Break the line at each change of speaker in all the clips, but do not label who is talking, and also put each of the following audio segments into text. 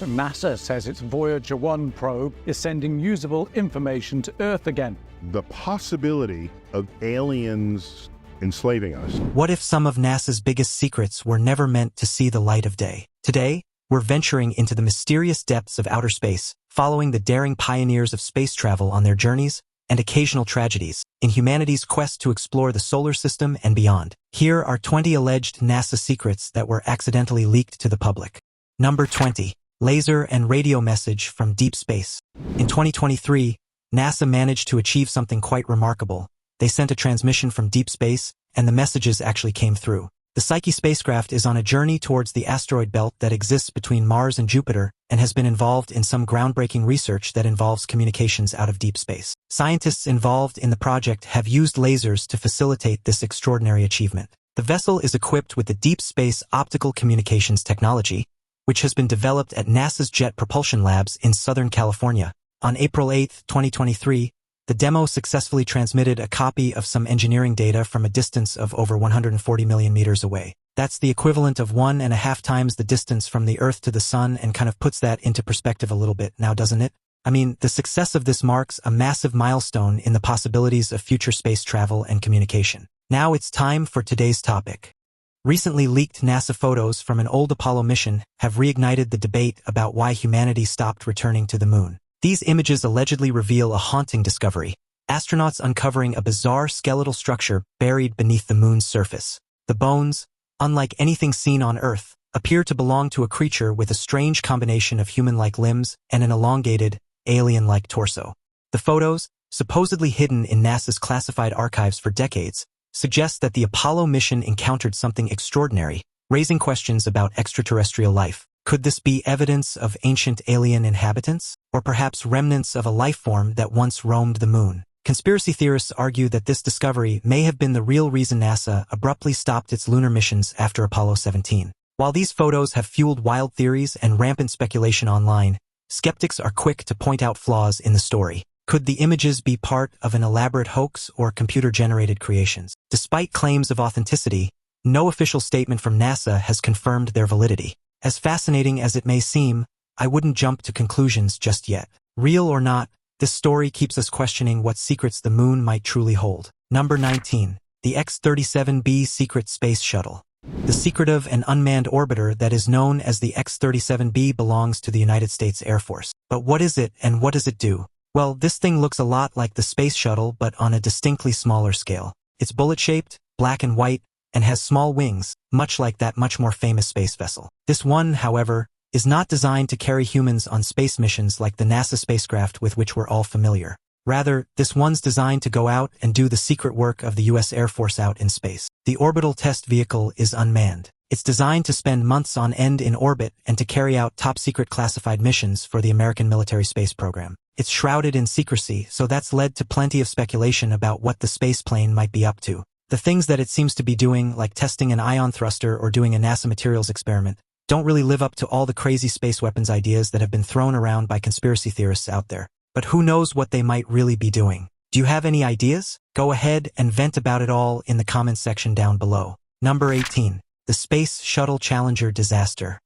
NASA says its Voyager 1 probe is sending usable information to Earth again.
The possibility of aliens enslaving us.
What if some of NASA's biggest secrets were never meant to see the light of day? Today, we're venturing into the mysterious depths of outer space, following the daring pioneers of space travel on their journeys and occasional tragedies in humanity's quest to explore the solar system and beyond. Here are 20 alleged NASA secrets that were accidentally leaked to the public. Number 20. Laser and radio message from deep space. In 2023, NASA managed to achieve something quite remarkable. They sent a transmission from deep space, and the messages actually came through. The Psyche spacecraft is on a journey towards the asteroid belt that exists between Mars and Jupiter and has been involved in some groundbreaking research that involves communications out of deep space. Scientists involved in the project have used lasers to facilitate this extraordinary achievement. The vessel is equipped with the Deep Space Optical Communications technology, which has been developed at NASA's Jet Propulsion Labs in Southern California. On April 8, 2023, the demo successfully transmitted a copy of some engineering data from a distance of over 140 million meters away. That's the equivalent of 1.5 times the distance from the Earth to the Sun, and kind of puts that into perspective a little bit now, doesn't it? I mean, the success of this marks a massive milestone in the possibilities of future space travel and communication. Now it's time for today's topic. Recently leaked NASA photos from an old Apollo mission have reignited the debate about why humanity stopped returning to the moon. These images allegedly reveal a haunting discovery: astronauts uncovering a bizarre skeletal structure buried beneath the moon's surface. The bones, unlike anything seen on Earth, appear to belong to a creature with a strange combination of human-like limbs and an elongated, alien-like torso. The photos, supposedly hidden in NASA's classified archives for decades, suggest that the Apollo mission encountered something extraordinary, raising questions about extraterrestrial life. Could this be evidence of ancient alien inhabitants, or perhaps remnants of a life form that once roamed the moon? Conspiracy theorists argue that this discovery may have been the real reason NASA abruptly stopped its lunar missions after Apollo 17. While these photos have fueled wild theories and rampant speculation online, skeptics are quick to point out flaws in the story. Could the images be part of an elaborate hoax or computer-generated creations? Despite claims of authenticity, no official statement from NASA has confirmed their validity. As fascinating as it may seem, I wouldn't jump to conclusions just yet. Real or not, this story keeps us questioning what secrets the moon might truly hold. Number 19. The X-37B Secret Space Shuttle. The secretive and unmanned orbiter that is known as the X-37B belongs to the United States Air Force. But what is it and what does it do? Well, this thing looks a lot like the Space Shuttle, but on a distinctly smaller scale. It's bullet-shaped, black and white, and has small wings, much like that much more famous space vessel. This one, however, is not designed to carry humans on space missions like the NASA spacecraft with which we're all familiar. Rather, this one's designed to go out and do the secret work of the U.S. Air Force out in space. The orbital test vehicle is unmanned. It's designed to spend months on end in orbit and to carry out top-secret classified missions for the American military space program. It's shrouded in secrecy, so that's led to plenty of speculation about what the space plane might be up to. The things that it seems to be doing, like testing an ion thruster or doing a NASA materials experiment, don't really live up to all the crazy space weapons ideas that have been thrown around by conspiracy theorists out there. But who knows what they might really be doing? Do you have any ideas? Go ahead and vent about it all in the comments section down below. Number 18. The Space Shuttle Challenger Disaster.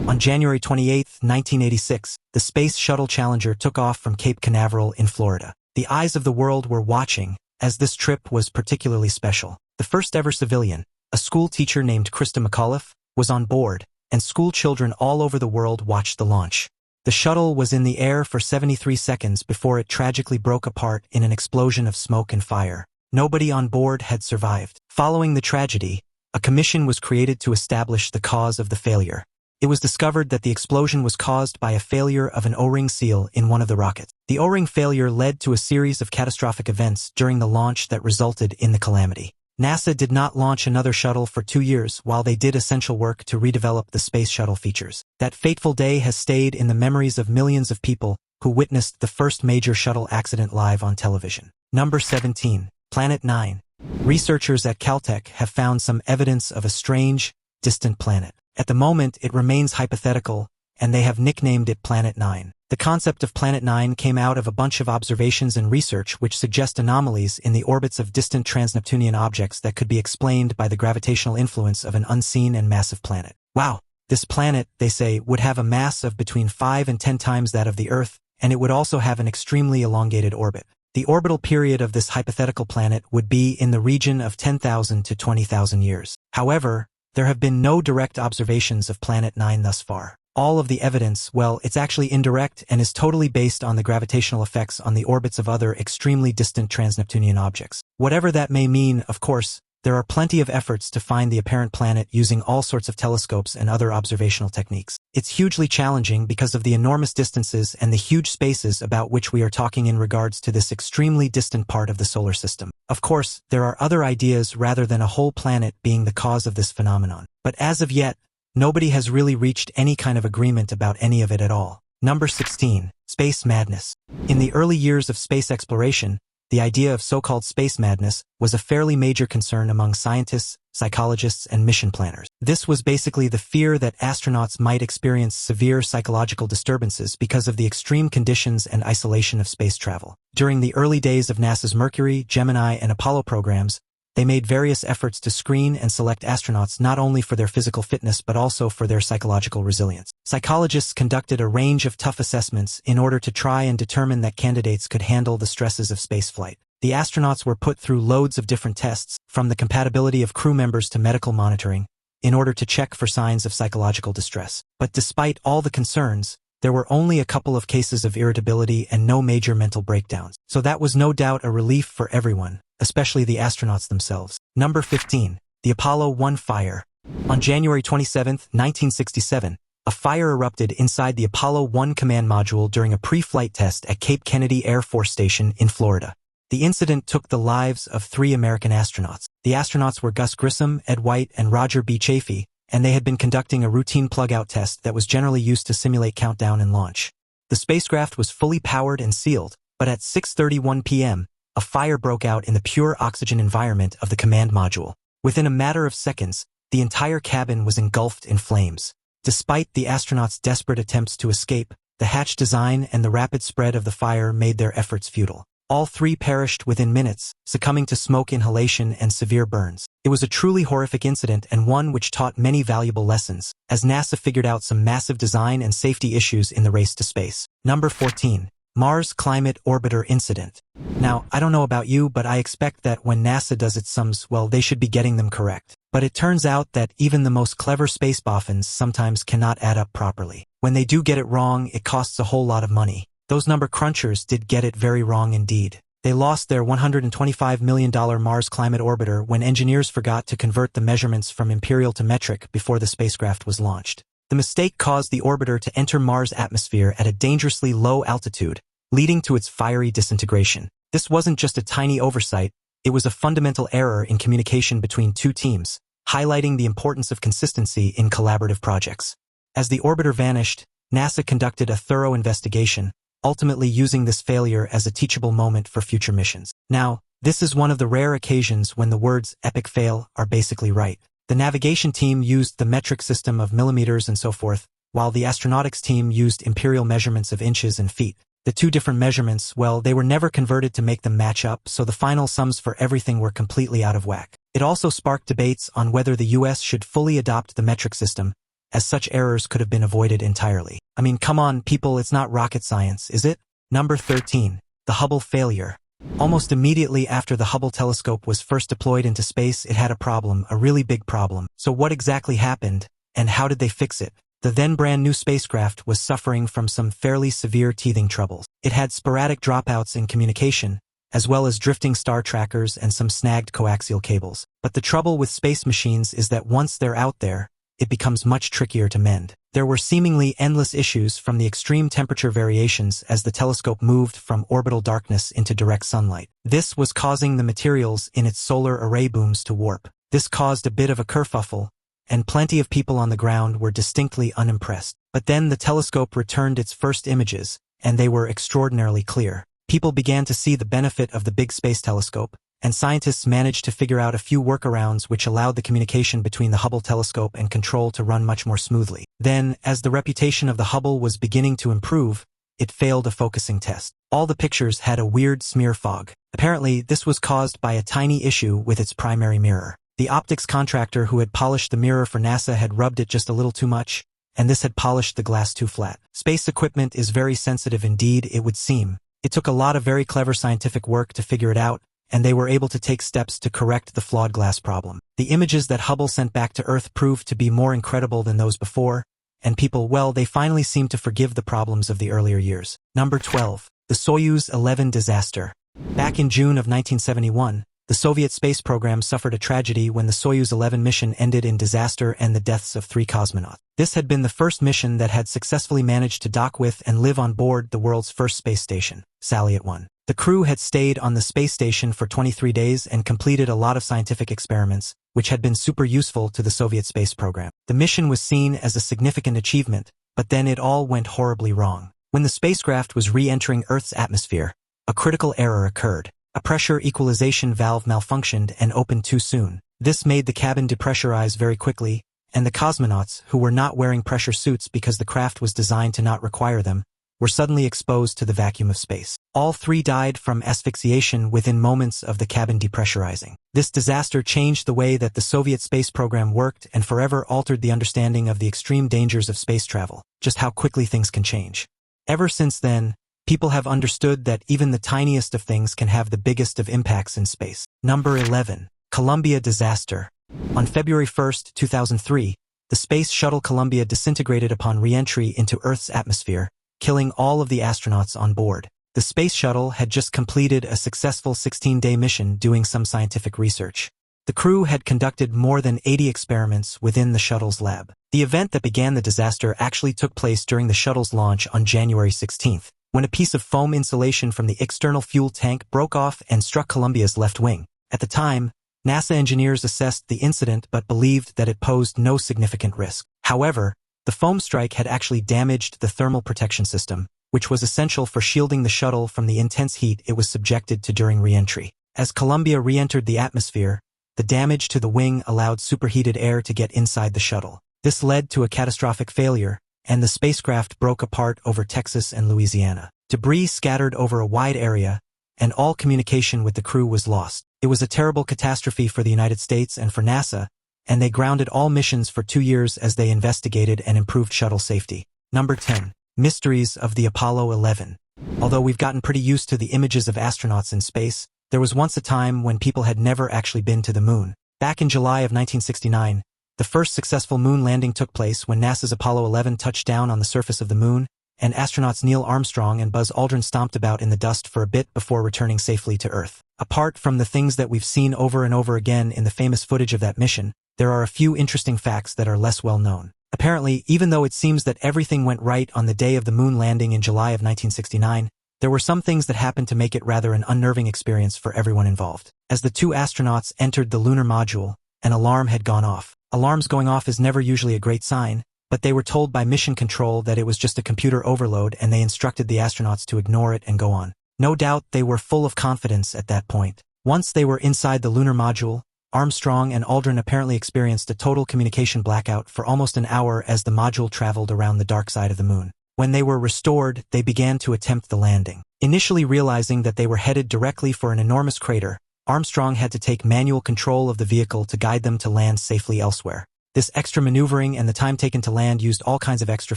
On January 28, 1986, the Space Shuttle Challenger took off from Cape Canaveral in Florida. The eyes of the world were watching, as this trip was particularly special. The first ever civilian, a school teacher named Krista McAuliffe, was on board, and school children all over the world watched the launch. The shuttle was in the air for 73 seconds before it tragically broke apart in an explosion of smoke and fire. Nobody on board had survived. Following the tragedy, a commission was created to establish the cause of the failure. It was discovered that the explosion was caused by a failure of an O-ring seal in one of the rockets. The O-ring failure led to a series of catastrophic events during the launch that resulted in the calamity. NASA did not launch another shuttle for 2 years while they did essential work to redevelop the space shuttle features. That fateful day has stayed in the memories of millions of people who witnessed the first major shuttle accident live on television. Number 17. Planet 9. Researchers at Caltech have found some evidence of a strange, distant planet. At the moment, it remains hypothetical, and they have nicknamed it Planet 9. The concept of Planet 9 came out of a bunch of observations and research which suggest anomalies in the orbits of distant trans-Neptunian objects that could be explained by the gravitational influence of an unseen and massive planet. Wow, This planet, they say, would have a mass of between 5 and 10 times that of the Earth, and it would also have an extremely elongated orbit. The orbital period of this hypothetical planet would be in the region of 10,000 to 20,000 years. However, there have been no direct observations of Planet 9 thus far. All of the evidence, well, it's actually indirect and is totally based on the gravitational effects on the orbits of other extremely distant trans-Neptunian objects. Whatever that may mean, of course, there are plenty of efforts to find the apparent planet using all sorts of telescopes and other observational techniques. It's hugely challenging because of the enormous distances and the huge spaces about which we are talking in regards to this extremely distant part of the solar system. Of course, there are other ideas rather than a whole planet being the cause of this phenomenon. But as of yet, nobody has really reached any kind of agreement about any of it at all. Number 16. Space madness. In the early years of space exploration, the idea of so-called space madness was a fairly major concern among scientists, psychologists, and mission planners. This was basically the fear that astronauts might experience severe psychological disturbances because of the extreme conditions and isolation of space travel. During the early days of NASA's Mercury, Gemini, and Apollo programs, they made various efforts to screen and select astronauts not only for their physical fitness but also for their psychological resilience. Psychologists conducted a range of tough assessments in order to try and determine that candidates could handle the stresses of spaceflight. The astronauts were put through loads of different tests, from the compatibility of crew members to medical monitoring, in order to check for signs of psychological distress. But despite all the concerns, there were only a couple of cases of irritability and no major mental breakdowns. So that was no doubt a relief for everyone, especially the astronauts themselves. Number 15. The Apollo 1 fire. On January 27, 1967, a fire erupted inside the Apollo 1 command module during a pre-flight test at Cape Kennedy Air Force Station in Florida. The incident took the lives of 3 American astronauts. The astronauts were Gus Grissom, Ed White, and Roger B. Chaffee, and they had been conducting a routine plug-out test that was generally used to simulate countdown and launch. The spacecraft was fully powered and sealed, but at 6:31 p.m., a fire broke out in the pure oxygen environment of the command module. Within a matter of seconds, the entire cabin was engulfed in flames. Despite the astronauts' desperate attempts to escape, the hatch design and the rapid spread of the fire made their efforts futile. All 3 perished within minutes, succumbing to smoke inhalation and severe burns. It was a truly horrific incident and one which taught many valuable lessons, as NASA figured out some massive design and safety issues in the race to space. Number 14. Mars Climate Orbiter Incident. Now, I don't know about you, but I expect that when NASA does its sums, well, they should be getting them correct. But it turns out that even the most clever space boffins sometimes cannot add up properly. When they do get it wrong, it costs a whole lot of money. Those number crunchers did get it very wrong indeed. They lost their $125 million Mars Climate Orbiter when engineers forgot to convert the measurements from imperial to metric before the spacecraft was launched. The mistake caused the orbiter to enter Mars' atmosphere at a dangerously low altitude, leading to its fiery disintegration. This wasn't just a tiny oversight, it was a fundamental error in communication between 2 teams, highlighting the importance of consistency in collaborative projects. As the orbiter vanished, NASA conducted a thorough investigation, ultimately using this failure as a teachable moment for future missions. Now, this is one of the rare occasions when the words epic fail are basically right. The navigation team used the metric system of millimeters and so forth, while the astronautics team used imperial measurements of inches and feet. The 2 different measurements, well, they were never converted to make them match up, so the final sums for everything were completely out of whack. It also sparked debates on whether the US should fully adopt the metric system, as such errors could have been avoided entirely. I mean, come on, people, it's not rocket science, is it? Number 13. The Hubble Failure. Almost immediately after the Hubble telescope was first deployed into space, it had a problem, a really big problem. So what exactly happened, and how did they fix it? The then brand new spacecraft was suffering from some fairly severe teething troubles. It had sporadic dropouts in communication, as well as drifting star trackers and some snagged coaxial cables. But the trouble with space machines is that once they're out there, it becomes much trickier to mend. There were seemingly endless issues from the extreme temperature variations as the telescope moved from orbital darkness into direct sunlight. This was causing the materials in its solar array booms to warp. This caused a bit of a kerfuffle, and plenty of people on the ground were distinctly unimpressed. But then the telescope returned its first images, and they were extraordinarily clear. People began to see the benefit of the big space telescope, and scientists managed to figure out a few workarounds which allowed the communication between the Hubble telescope and control to run much more smoothly. Then, as the reputation of the Hubble was beginning to improve, it failed a focusing test. All the pictures had a weird smear fog. Apparently, this was caused by a tiny issue with its primary mirror. The optics contractor who had polished the mirror for NASA had rubbed it just a little too much, and this had polished the glass too flat. Space equipment is very sensitive indeed, it would seem. It took a lot of very clever scientific work to figure it out, and they were able to take steps to correct the flawed glass problem. The images that Hubble sent back to Earth proved to be more incredible than those before, and people, well, they finally seemed to forgive the problems of the earlier years. Number 12. The Soyuz 11 disaster. Back in June of 1971, the Soviet space program suffered a tragedy when the Soyuz 11 mission ended in disaster and the deaths of 3 cosmonauts. This had been the first mission that had successfully managed to dock with and live on board the world's first space station, Salyut 1. The crew had stayed on the space station for 23 days and completed a lot of scientific experiments, which had been super useful to the Soviet space program. The mission was seen as a significant achievement, but then it all went horribly wrong. When the spacecraft was re-entering Earth's atmosphere, a critical error occurred. A pressure equalization valve malfunctioned and opened too soon. This made the cabin depressurize very quickly, and the cosmonauts, who were not wearing pressure suits because the craft was designed to not require them, were suddenly exposed to the vacuum of space. All 3 died from asphyxiation within moments of the cabin depressurizing. This disaster changed the way that the Soviet space program worked and forever altered the understanding of the extreme dangers of space travel, just how quickly things can change. Ever since then, people have understood that even the tiniest of things can have the biggest of impacts in space. Number 11. Columbia disaster. On February 1, 2003, the Space Shuttle Columbia disintegrated upon re-entry into Earth's atmosphere, killing all of the astronauts on board. The Space Shuttle had just completed a successful 16-day mission doing some scientific research. The crew had conducted more than 80 experiments within the shuttle's lab. The event that began the disaster actually took place during the shuttle's launch on January 16th. When a piece of foam insulation from the external fuel tank broke off and struck Columbia's left wing. At the time, NASA engineers assessed the incident but believed that it posed no significant risk. However, the foam strike had actually damaged the thermal protection system, which was essential for shielding the shuttle from the intense heat it was subjected to during re-entry. As Columbia re-entered the atmosphere, the damage to the wing allowed superheated air to get inside the shuttle. This led to a catastrophic failure, and the spacecraft broke apart over Texas and Louisiana. Debris scattered over a wide area, and all communication with the crew was lost. It was a terrible catastrophe for the United States and for NASA, and they grounded all missions for 2 years as they investigated and improved shuttle safety. Number 10. Mysteries of the Apollo 11. Although we've gotten pretty used to the images of astronauts in space, there was once a time when people had never actually been to the moon. Back in July of 1969, the first successful moon landing took place when NASA's Apollo 11 touched down on the surface of the moon, and astronauts Neil Armstrong and Buzz Aldrin stomped about in the dust for a bit before returning safely to Earth. Apart from the things that we've seen over and over again in the famous footage of that mission, there are a few interesting facts that are less well known. Apparently, even though it seems that everything went right on the day of the moon landing in July of 1969, there were some things that happened to make it rather an unnerving experience for everyone involved. As the 2 astronauts entered the lunar module, an alarm had gone off. Alarms going off is never usually a great sign, but they were told by mission control that it was just a computer overload and they instructed the astronauts to ignore it and go on. No doubt they were full of confidence at that point. Once they were inside the lunar module, Armstrong and Aldrin apparently experienced a total communication blackout for almost an hour as the module traveled around the dark side of the moon. When they were restored, they began to attempt the landing. Initially realizing that they were headed directly for an enormous crater, Armstrong had to take manual control of the vehicle to guide them to land safely elsewhere. This extra maneuvering and the time taken to land used all kinds of extra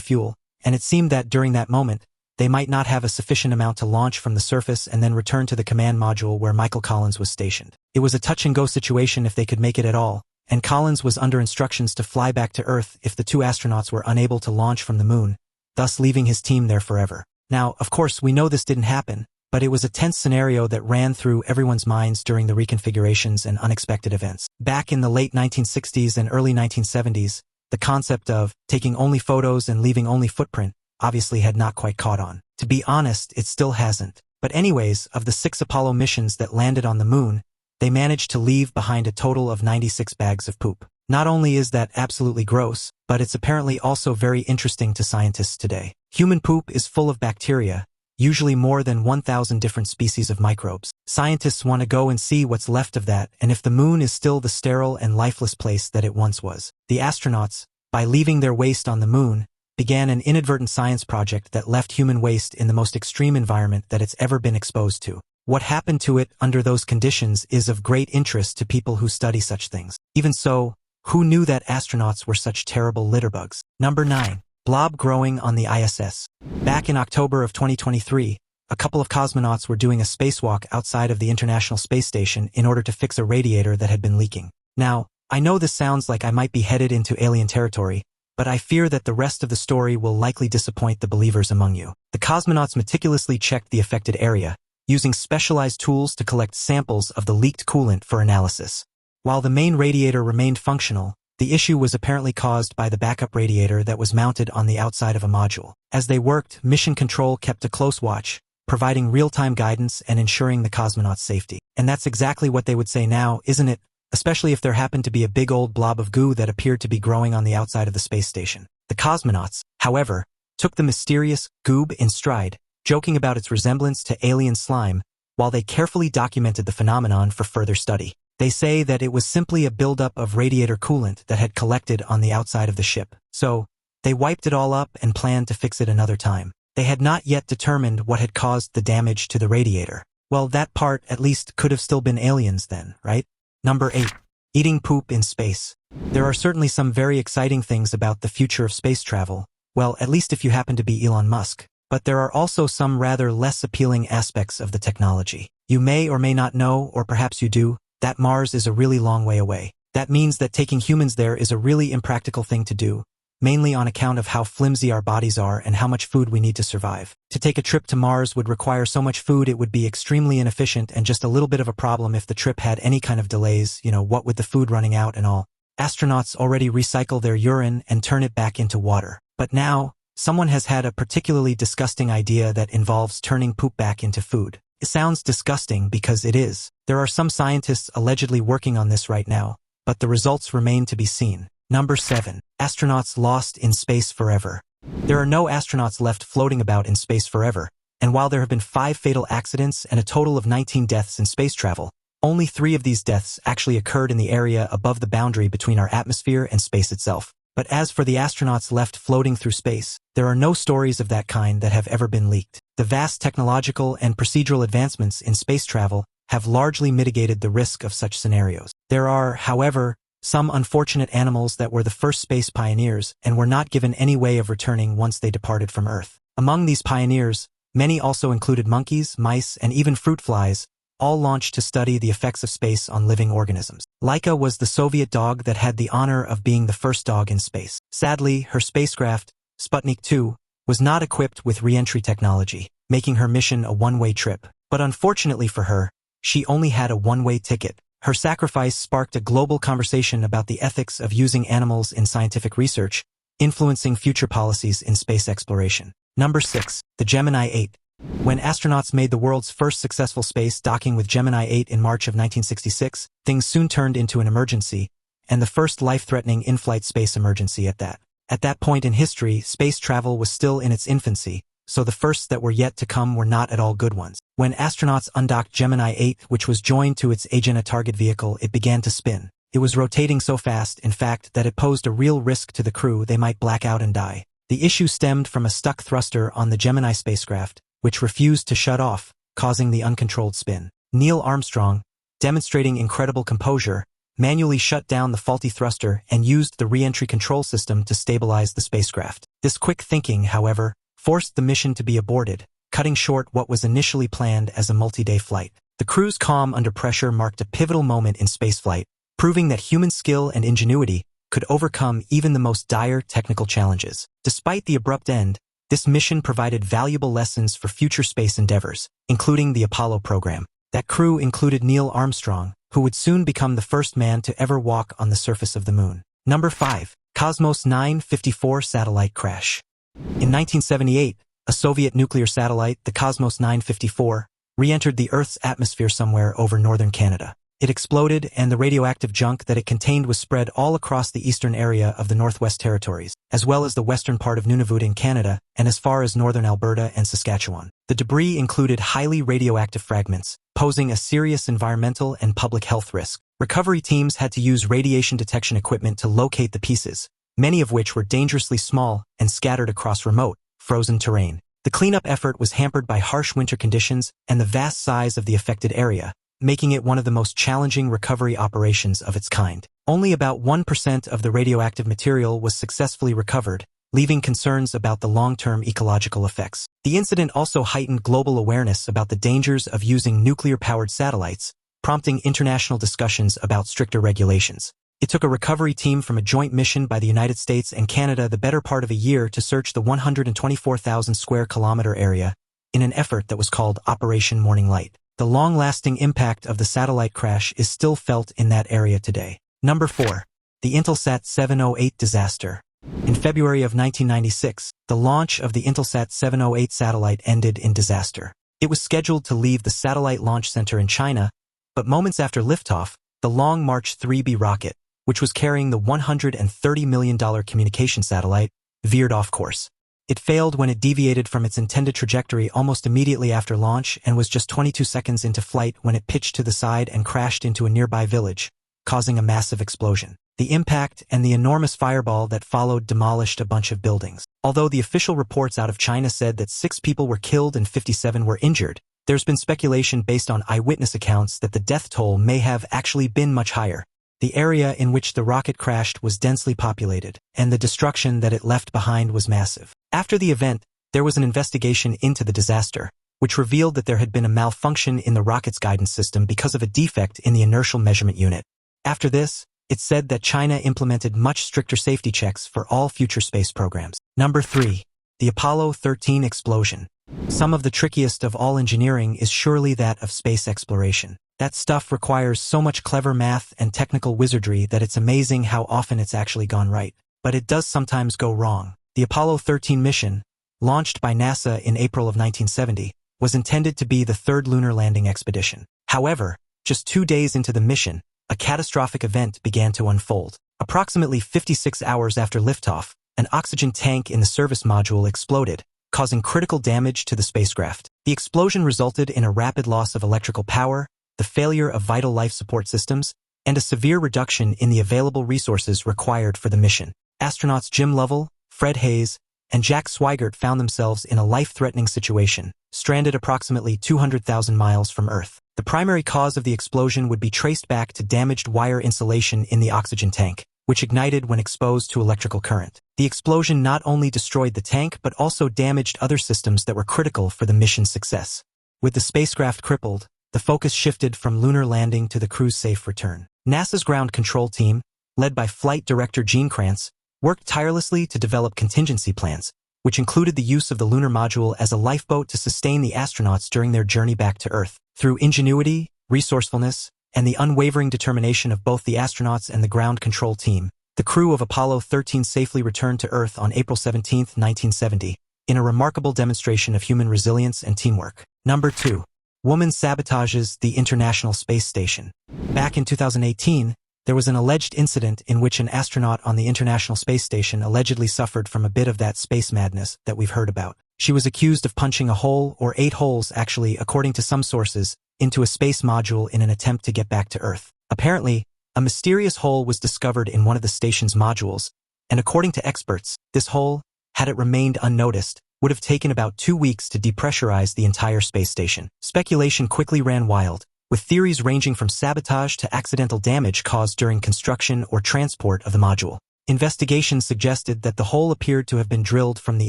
fuel, and it seemed that during that moment, they might not have a sufficient amount to launch from the surface and then return to the command module where Michael Collins was stationed. It was a touch-and-go situation if they could make it at all, and Collins was under instructions to fly back to Earth if the 2 astronauts were unable to launch from the moon, thus leaving his team there forever. Now, of course, we know this didn't happen, but it was a tense scenario that ran through everyone's minds during the reconfigurations and unexpected events. Back in the late 1960s and early 1970s, the concept of taking only photos and leaving only footprint obviously had not quite caught on. To be honest, it still hasn't. But anyways, of the 6 Apollo missions that landed on the moon, they managed to leave behind a total of 96 bags of poop. Not only is that absolutely gross, but it's apparently also very interesting to scientists today. Human poop is full of bacteria, usually more than 1,000 different species of microbes. Scientists want to go and see what's left of that and if the moon is still the sterile and lifeless place that it once was. The astronauts, by leaving their waste on the moon, began an inadvertent science project that left human waste in the most extreme environment that it's ever been exposed to. what happened to it under those conditions is of great interest to people who study such things. Even so, who knew that astronauts were such terrible litterbugs? Number 9. Blob growing on the ISS. Back in October of 2023, a couple of cosmonauts were doing a spacewalk outside of the International Space Station in order to fix a radiator that had been leaking. Now, I know this sounds like I might be headed into alien territory, but I fear that the rest of the story will likely disappoint the believers among you. The cosmonauts meticulously checked the affected area, using specialized tools to collect samples of the leaked coolant for analysis. While the main radiator remained functional, the issue was apparently caused by the backup radiator that was mounted on the outside of a module. As they worked, Mission Control kept a close watch, providing real-time guidance and ensuring the cosmonauts' safety. And that's exactly what they would say now, isn't it? Especially if there happened to be a big old blob of goo that appeared to be growing on the outside of the space station. The cosmonauts, however, took the mysterious goob in stride, joking about its resemblance to alien slime, while they carefully documented the phenomenon for further study. They say that it was simply a buildup of radiator coolant that had collected on the outside of the ship. So, they wiped it all up and planned to fix it another time. They had not yet determined what had caused the damage to the radiator. Well, that part at least could have still been aliens then, right? Number 8. Eating poop in space. There are certainly some very exciting things about the future of space travel, well, at least if you happen to be Elon Musk. But there are also some rather less appealing aspects of the technology. You may or may not know, or perhaps you do, that Mars is a really long way away. That means that taking humans there is a really impractical thing to do, mainly on account of how flimsy our bodies are and how much food we need to survive. To take a trip to Mars would require so much food it would be extremely inefficient and just a little bit of a problem if the trip had any kind of delays, what with the food running out and all. Astronauts already recycle their urine and turn it back into water. But now, someone has had a particularly disgusting idea that involves turning poop back into food. It sounds disgusting because it is. There are some scientists allegedly working on this right now, but the results remain to be seen. Number 7. Astronauts lost in space forever. There are no astronauts left floating about in space forever, and while there have been 5 fatal accidents and a total of 19 deaths in space travel, only 3 of these deaths actually occurred in the area above the boundary between our atmosphere and space itself. But as for the astronauts left floating through space, there are no stories of that kind that have ever been leaked. The vast technological and procedural advancements in space travel have largely mitigated the risk of such scenarios. There are, however, some unfortunate animals that were the first space pioneers and were not given any way of returning once they departed from Earth. Among these pioneers, many also included monkeys, mice, and even fruit flies, all launched to study the effects of space on living organisms. Laika was the Soviet dog that had the honor of being the first dog in space. Sadly, her spacecraft, Sputnik 2, was not equipped with re-entry technology, making her mission a one-way trip. But unfortunately for her, she only had a one-way ticket. Her sacrifice sparked a global conversation about the ethics of using animals in scientific research, influencing future policies in space exploration. Number 6. The Gemini 8. When astronauts made the world's first successful space docking with Gemini 8 in March of 1966, things soon turned into an emergency, and the first life-threatening in-flight space emergency at that. At that point in history, space travel was still in its infancy, so the firsts that were yet to come were not at all good ones. When astronauts undocked Gemini 8, which was joined to its Agena target vehicle, it began to spin. It was rotating so fast, in fact, that it posed a real risk to the crew. They might black out and die. The issue stemmed from a stuck thruster on the Gemini spacecraft, which refused to shut off, causing the uncontrolled spin. Neil Armstrong, demonstrating incredible composure, manually shut down the faulty thruster and used the re-entry control system to stabilize the spacecraft. This quick thinking, however, forced the mission to be aborted, cutting short what was initially planned as a multi-day flight. The crew's calm under pressure marked a pivotal moment in spaceflight, proving that human skill and ingenuity could overcome even the most dire technical challenges. Despite the abrupt end, this mission provided valuable lessons for future space endeavors, including the Apollo program. That crew included Neil Armstrong, who would soon become the first man to ever walk on the surface of the moon. Number 5. Cosmos 954 satellite crash. In 1978, a Soviet nuclear satellite, the Cosmos 954, re-entered the Earth's atmosphere somewhere over northern Canada. It exploded, and the radioactive junk that it contained was spread all across the eastern area of the Northwest Territories, as well as the western part of Nunavut in Canada, and as far as northern Alberta and Saskatchewan. The debris included highly radioactive fragments, posing a serious environmental and public health risk. Recovery teams had to use radiation detection equipment to locate the pieces, many of which were dangerously small and scattered across remote, frozen terrain. The cleanup effort was hampered by harsh winter conditions and the vast size of the affected area, making it one of the most challenging recovery operations of its kind. Only about 1% of the radioactive material was successfully recovered, leaving concerns about the long-term ecological effects. The incident also heightened global awareness about the dangers of using nuclear-powered satellites, prompting international discussions about stricter regulations. It took a recovery team from a joint mission by the United States and Canada the better part of a year to search the 124,000 square kilometer area in an effort that was called Operation Morning Light. The long-lasting impact of the satellite crash is still felt in that area today. Number 4. The Intelsat 708 disaster. In February of 1996, the launch of the Intelsat 708 satellite ended in disaster. It was scheduled to leave the satellite launch center in China, but moments after liftoff, the Long March 3B rocket, which was carrying the $130 million communication satellite, veered off course. It failed when it deviated from its intended trajectory almost immediately after launch and was just 22 seconds into flight when it pitched to the side and crashed into a nearby village, causing a massive explosion. The impact and the enormous fireball that followed demolished a bunch of buildings. Although the official reports out of China said that 6 people were killed and 57 were injured, there's been speculation based on eyewitness accounts that the death toll may have actually been much higher. The area in which the rocket crashed was densely populated, and the destruction that it left behind was massive. After the event, there was an investigation into the disaster, which revealed that there had been a malfunction in the rocket's guidance system because of a defect in the inertial measurement unit. After this, it's said that China implemented much stricter safety checks for all future space programs. Number 3. The Apollo 13 explosion. Some of the trickiest of all engineering is surely that of space exploration. That stuff requires so much clever math and technical wizardry that it's amazing how often it's actually gone right. But it does sometimes go wrong. The Apollo 13 mission, launched by NASA in April of 1970, was intended to be the third lunar landing expedition. However, just 2 days into the mission, a catastrophic event began to unfold. Approximately 56 hours after liftoff, an oxygen tank in the service module exploded, causing critical damage to the spacecraft. The explosion resulted in a rapid loss of electrical power, the failure of vital life support systems, and a severe reduction in the available resources required for the mission. Astronauts Jim Lovell, Fred Hayes, and Jack Swigert found themselves in a life-threatening situation, stranded approximately 200,000 miles from Earth. The primary cause of the explosion would be traced back to damaged wire insulation in the oxygen tank, which ignited when exposed to electrical current. The explosion not only destroyed the tank but also damaged other systems that were critical for the mission's success. With the spacecraft crippled, the focus shifted from lunar landing to the crew's safe return. NASA's ground control team, led by Flight Director Gene Kranz, worked tirelessly to develop contingency plans, which included the use of the lunar module as a lifeboat to sustain the astronauts during their journey back to Earth. Through ingenuity, resourcefulness, and the unwavering determination of both the astronauts and the ground control team, the crew of Apollo 13 safely returned to Earth on April 17, 1970, in a remarkable demonstration of human resilience and teamwork. Number 2. Woman sabotages the International Space Station. Back in 2018, there was an alleged incident in which an astronaut on the International Space Station allegedly suffered from a bit of that space madness that we've heard about. She was accused of punching a hole, or 8 holes actually, according to some sources, into a space module in an attempt to get back to Earth. Apparently, a mysterious hole was discovered in one of the station's modules, and according to experts, this hole, had it remained unnoticed, would have taken about 2 weeks to depressurize the entire space station. Speculation quickly ran wild, with theories ranging from sabotage to accidental damage caused during construction or transport of the module. Investigations suggested that the hole appeared to have been drilled from the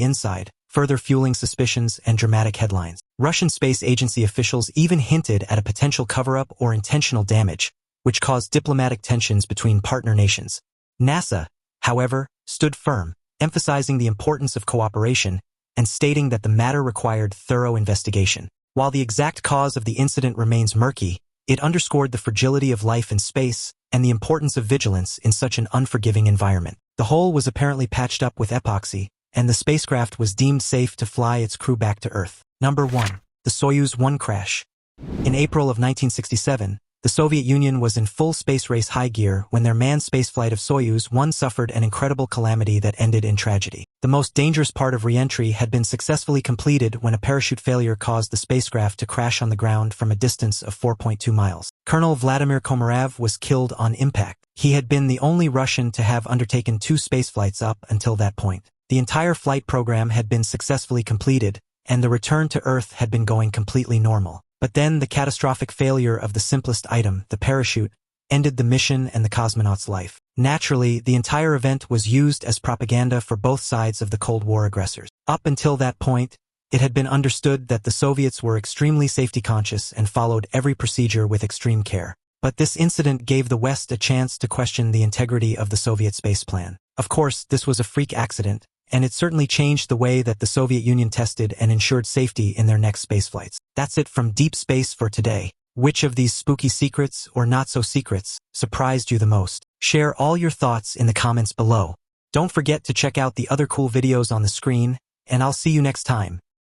inside, further fueling suspicions and dramatic headlines. Russian space agency officials even hinted at a potential cover-up or intentional damage, which caused diplomatic tensions between partner nations. NASA, however, stood firm, emphasizing the importance of cooperation and stating that the matter required thorough investigation. While the exact cause of the incident remains murky, it underscored the fragility of life in space and the importance of vigilance in such an unforgiving environment. The hole was apparently patched up with epoxy, and the spacecraft was deemed safe to fly its crew back to Earth. Number 1. The Soyuz One Crash. In April of 1967, the Soviet Union was in full space race high gear when their manned spaceflight of Soyuz 1 suffered an incredible calamity that ended in tragedy. The most dangerous part of re-entry had been successfully completed when a parachute failure caused the spacecraft to crash on the ground from a distance of 4.2 miles. Colonel Vladimir Komarov was killed on impact. He had been the only Russian to have undertaken 2 spaceflights up until that point. The entire flight program had been successfully completed, and the return to Earth had been going completely normal. But then the catastrophic failure of the simplest item, the parachute, ended the mission and the cosmonaut's life. Naturally, the entire event was used as propaganda for both sides of the Cold War aggressors. Up until that point, it had been understood that the Soviets were extremely safety-conscious and followed every procedure with extreme care. But this incident gave the West a chance to question the integrity of the Soviet space plan. Of course, this was a freak accident, and it certainly changed the way that the Soviet Union tested and ensured safety in their next spaceflights. That's it from Deep Space for today. Which of these spooky secrets, or not-so-secrets, surprised you the most? Share all your thoughts in the comments below. Don't forget to check out the other cool videos on the screen, and I'll see you next time.